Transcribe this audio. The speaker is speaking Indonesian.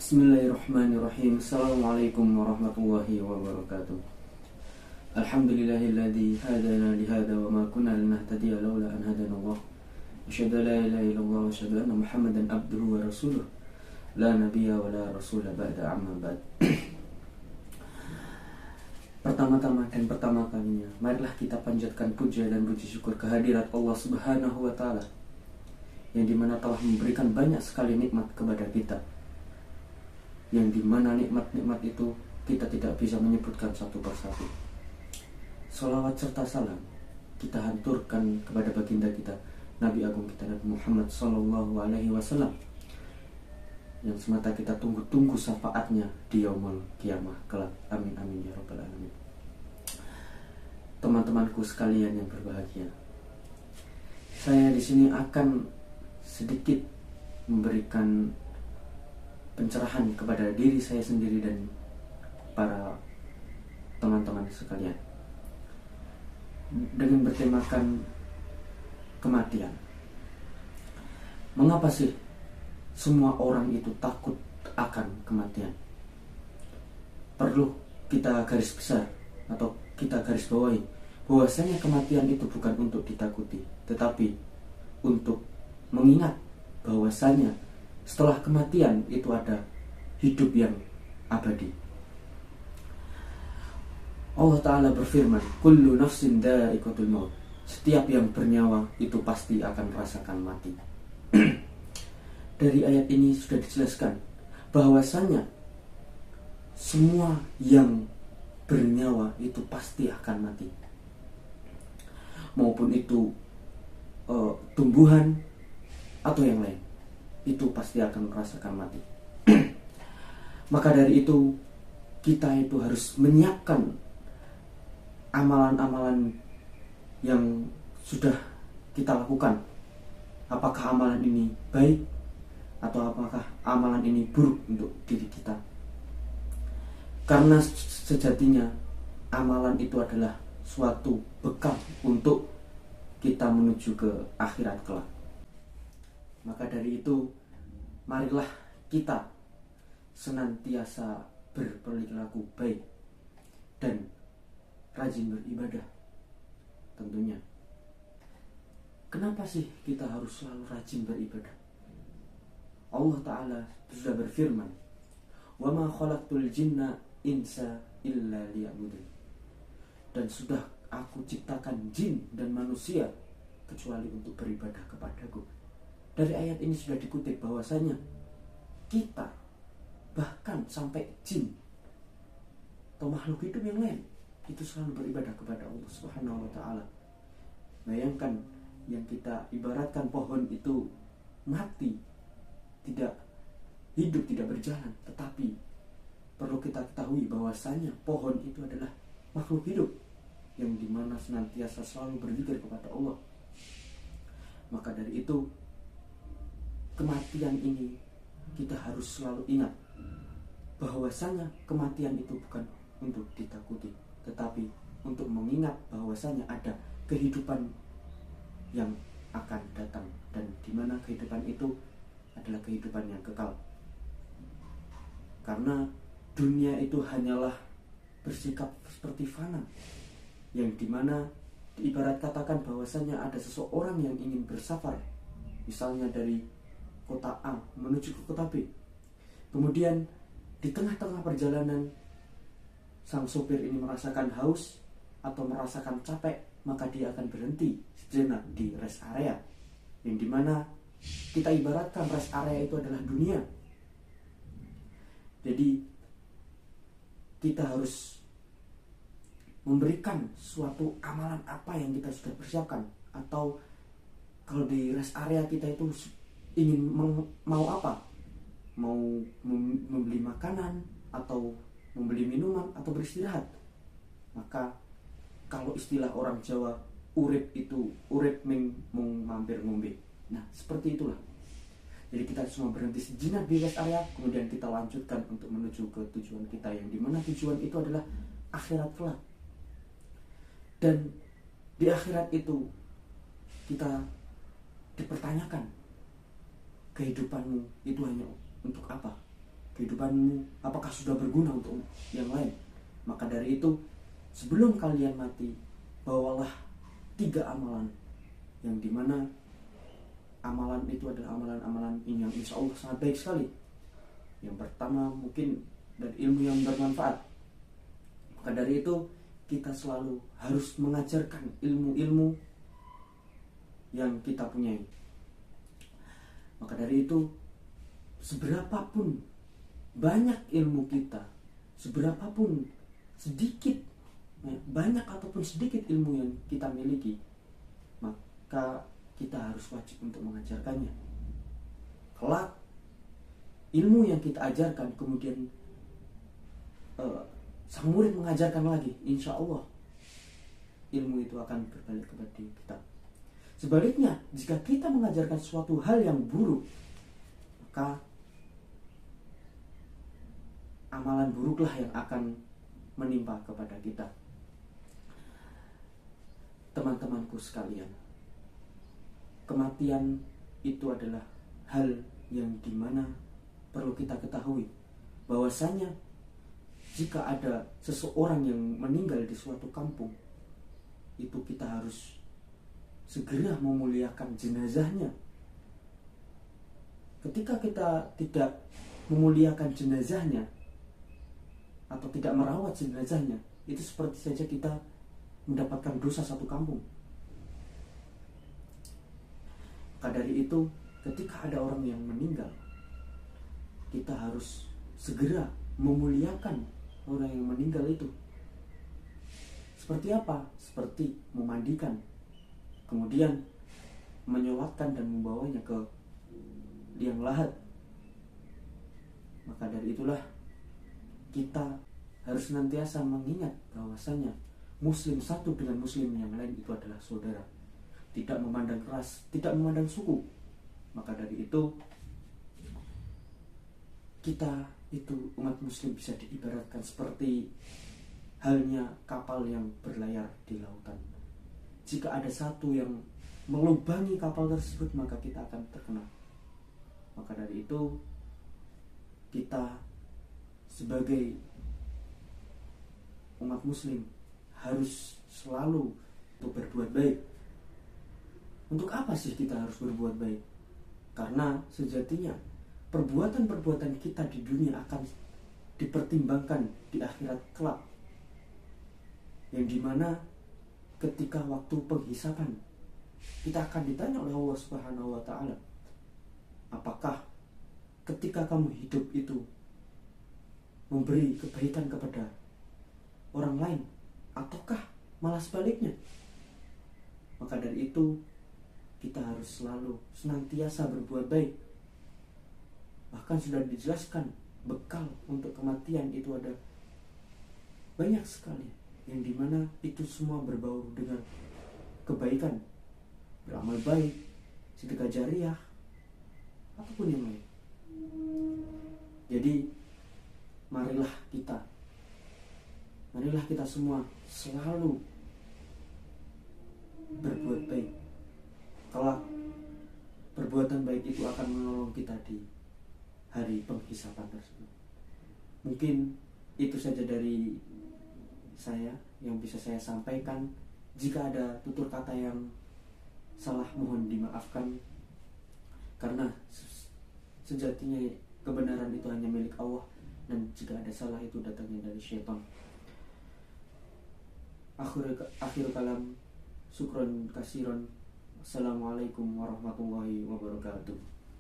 Bismillahirrahmanirrahim. Assalamualaikum warahmatullahi wabarakatuh. Alhamdulillahilladzi hadana lihada wa ma kunna linahtadiya laula an hadana Allah. Asyhadu an la ilaha illallah wa asyhadu anna Muhammadan abduhu wa rasuluh. La nabiyya wa la rasula ba'da amma ba'd. Pertama-tama dan pertama kalinya, marilah kita panjatkan puja dan puji syukur kehadirat Allah Subhanahu wa taala yang dimana telah memberikan banyak sekali nikmat kepada kita, yang dimana nikmat-nikmat itu kita tidak bisa menyebutkan satu persatu. Salawat serta salam kita hanturkan kepada baginda kita, Nabi Agung kita Nabi Muhammad Sallallahu Alaihi Wasallam, yang semata kita tunggu-tunggu syafaatnya di yaumul kiamah kelak. Amin amin ya rabbal alamin. Teman-temanku sekalian yang berbahagia, saya di sini akan sedikit memberikan pencerahan kepada diri saya sendiri dan para teman-teman sekalian dengan bertemakan kematian. Mengapa sih semua orang itu takut akan kematian? Perlu kita garis besar atau kita garis bawahi bahwasanya kematian itu bukan untuk ditakuti, tetapi untuk mengingat bahwasanya setelah kematian itu ada hidup yang abadi. Allah Ta'ala berfirman, kullu nafsin dha'iqatul maut. Setiap yang bernyawa itu pasti akan merasakan mati. Dari ayat ini sudah dijelaskan bahwasanya semua yang bernyawa itu pasti akan mati, maupun itu tumbuhan atau yang lain, itu pasti akan merasakan mati. Maka dari itu kita itu harus menyiapkan amalan-amalan yang sudah kita lakukan. Apakah amalan ini baik atau apakah amalan ini buruk untuk diri kita? Karena sejatinya amalan itu adalah suatu bekal untuk kita menuju ke akhirat kelak. Maka dari itu, marilah kita senantiasa berperilaku baik dan rajin beribadah tentunya. Kenapa sih kita harus selalu rajin beribadah? Allah Ta'ala sudah berfirman, wa ma khalaqtul jinna insa illa liya'budun. Dan sudah aku ciptakan jin dan manusia kecuali untuk beribadah kepadaku. Dari ayat ini sudah dikutip bahwasanya kita, bahkan sampai jin atau makhluk hidup yang lain, itu selalu beribadah kepada Allah Subhanahu wa taala. Bayangkan, yang kita ibaratkan pohon itu mati, tidak hidup, tidak berjalan, tetapi perlu kita ketahui bahwasanya pohon itu adalah makhluk hidup yang dimana senantiasa selalu berzikir kepada Allah. Maka dari itu, kematian ini kita harus selalu ingat bahwasanya kematian itu bukan untuk ditakuti, tetapi untuk mengingat bahwasanya ada kehidupan yang akan datang, dan di mana kehidupan itu adalah kehidupan yang kekal. Karena dunia itu hanyalah bersikap seperti fana, yang dimana ibarat katakan bahwasanya ada seseorang yang ingin bersafar, misalnya dari kota A menuju ke kota B. Kemudian di tengah-tengah perjalanan sang sopir ini merasakan haus atau merasakan capek, maka dia akan berhenti sejenak di rest area, yang dimana kita ibaratkan rest area itu adalah dunia. Jadi kita harus memberikan suatu amalan apa yang kita sudah persiapkan, atau kalau di rest area kita itu ingin mau apa, mau membeli makanan atau membeli minuman atau beristirahat, maka kalau istilah orang Jawa, urip itu urip mung mampir ngombe. Nah, seperti itulah. Jadi kita semua berhenti sejenak di rest area, kemudian kita lanjutkan untuk menuju ke tujuan kita, yang dimana tujuan itu adalah akhirat kelak. Dan di akhirat itu kita dipertanyakan, kehidupanmu itu hanya untuk apa? kehidupanmu apakah sudah berguna untuk yang lain. Maka dari itu, sebelum kalian mati, bawalah 3 amalan, yang dimana amalan itu adalah amalan-amalan yang insya Allah sangat baik sekali. Yang pertama mungkin dari ilmu yang bermanfaat. Maka dari itu, kita selalu harus mengajarkan ilmu-ilmu yang kita punyai. Maka dari itu, seberapapun banyak ilmu kita, seberapapun sedikit, banyak ataupun sedikit ilmu yang kita miliki, maka kita harus wajib untuk mengajarkannya. Kelak ilmu yang kita ajarkan kemudian sang murid mengajarkan lagi, insya Allah ilmu itu akan berbalik kepada kita. Sebaliknya, jika kita mengajarkan suatu hal yang buruk, maka amalan buruklah yang akan menimpa kepada kita. Teman-temanku sekalian, kematian itu adalah hal yang dimana perlu kita ketahui, bahwasanya jika ada seseorang yang meninggal di suatu kampung, itu kita harus segera memuliakan jenazahnya. Ketika kita tidak memuliakan jenazahnya atau tidak merawat jenazahnya, itu seperti saja kita mendapatkan dosa satu kampung. Maka dari itu, ketika ada orang yang meninggal, kita harus segera memuliakan orang yang meninggal itu. Seperti apa? Seperti memandikan, kemudian menyolatkan dan membawanya ke liang lahat. Maka dari itulah kita harus senantiasa mengingat bahwasanya muslim satu dengan muslim yang lain itu adalah saudara, tidak memandang ras, tidak memandang suku. Maka dari itu, kita itu umat muslim bisa diibaratkan seperti halnya kapal yang berlayar di lautan. Jika ada satu yang melubangi kapal tersebut, maka kita akan terkena. Maka dari itu, kita sebagai umat muslim harus selalu untuk berbuat baik. Untuk apa sih kita harus berbuat baik? Karena sejatinya perbuatan-perbuatan kita di dunia akan dipertimbangkan di akhirat kelak, yang dimana ketika waktu penghisaban kita akan ditanya oleh Allah Subhanahu wa Ta'ala, apakah ketika kamu hidup itu memberi kebaikan kepada orang lain, ataukah malah sebaliknya? Maka dari itu, kita harus selalu senantiasa berbuat baik. Bahkan sudah dijelaskan, bekal untuk kematian itu ada banyak sekali, yang dimana itu semua berbau dengan kebaikan, beramal baik, sedekah jariah, ataupun yang lain. Jadi marilah kita semua selalu berbuat baik. Kelak perbuatan baik itu akan menolong kita di hari penghisaban tersebut. Mungkin itu saja dari saya yang bisa saya sampaikan. Jika ada tutur kata yang salah, mohon dimaafkan, karena sejatinya kebenaran itu hanya milik Allah, dan jika ada salah itu datangnya dari syaitan. Akhir kalam, syukron kasiron. Assalamualaikum warahmatullahi wabarakatuh.